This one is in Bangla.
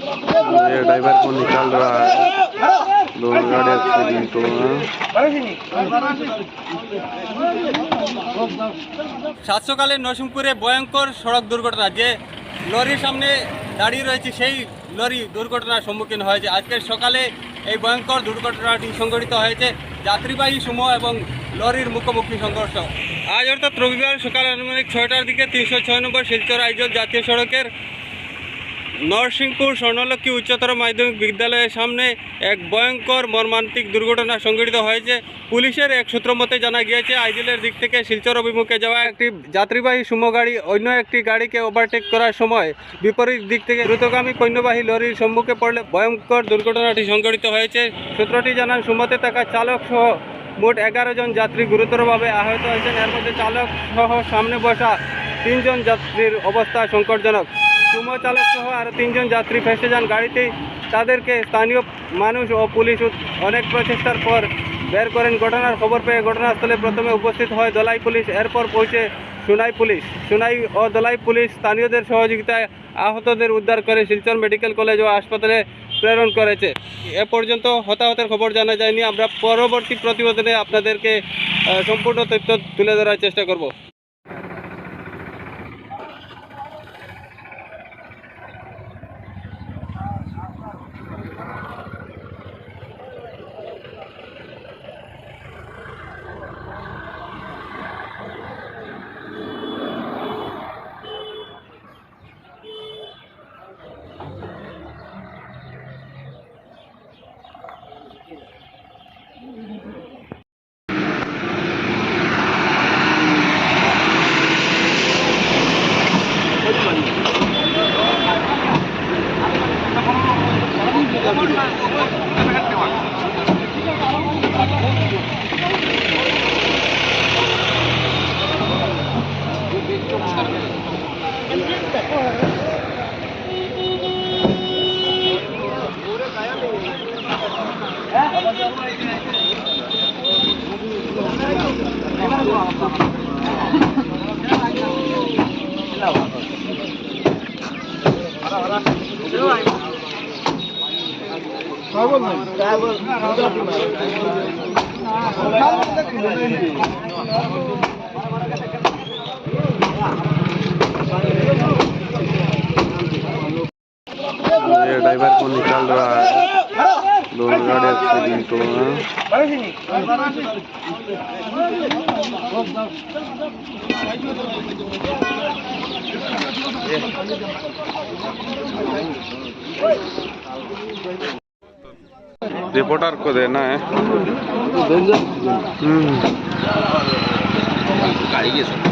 ये ड्राइवर को निकाल रहा है। दोनों गाड़ी एक्सीडेंट हुआ। সাত সকালে নরসিংপুরে ভয়ঙ্কর সড়ক দুর্ঘটনা, যে লরির সামনে দাঁড়িয়ে রয়েছে সেই লরি দুর্ঘটনার সম্মুখীন হয়েছে। আজকের সকালে এই ভয়ঙ্কর দুর্ঘটনাটি সংঘটিত হয়েছে যাত্রীবাহী সুমো এবং লরির মুখোমুখি সংঘর্ষ। আজ অর্থাৎ রবিবার সকাল আনুমানিক 6টার দিকে 306 নম্বর শিলচর আইজল জাতীয় সড়কের নরসিংপুর স্বর্ণলক্ষ্মী উচ্চতর মাধ্যমিক বিদ্যালয়ের সামনে এক ভয়ঙ্কর মর্মান্তিক দুর্ঘটনা সংঘটিত হয়েছে। পুলিশের এক সূত্র মতে জানা গিয়েছে, আইজলের দিক থেকে শিলচর অভিমুখে যাওয়া একটি যাত্রীবাহী সুমো গাড়ি অন্য একটি গাড়িকে ওভারটেক করার সময় বিপরীত দিক থেকে দ্রুতগামী পণ্যবাহী লরির সম্মুখে পড়লে ভয়ঙ্কর দুর্ঘটনাটি সংঘটিত হয়েছে। সূত্রটি জানান, সুমোতে থাকা চালক সহ মোট 11 জন যাত্রী গুরুতরভাবে আহত হয়েছেন। এর মধ্যে চালক সহ সামনে বসা 3 জন যাত্রীর অবস্থা সংকটজনক। সুমো চালক সহ আরও 3 জন যাত্রী ফেঁসে যান গাড়িতেই। তাদেরকে স্থানীয় মানুষ ও পুলিশ অনেক প্রচেষ্টার পর বের করেন। ঘটনার খবর পেয়ে ঘটনাস্থলে প্রথমে উপস্থিত হয় দলাই পুলিশ, এরপর পৌঁছে সোনাই পুলিশ। সোনাই ও দলাই পুলিশ স্থানীয়দের সহযোগিতায় আহতদের উদ্ধার করে শিলচর মেডিকেল কলেজ ও হাসপাতালে প্রেরণ করেছে। এ পর্যন্ত হতাহতের খবর জানা যায়নি। আমরা পরবর্তী প্রতিবেদনে আপনাদেরকে সম্পূর্ণ তথ্য তুলে ধরার চেষ্টা করব। ये ड्राइवर को निकाल रहा है। दोनों गाड़ी एक्सीडेंट हुआ। रिपोर्टर को देना है। गाड़ी के साथ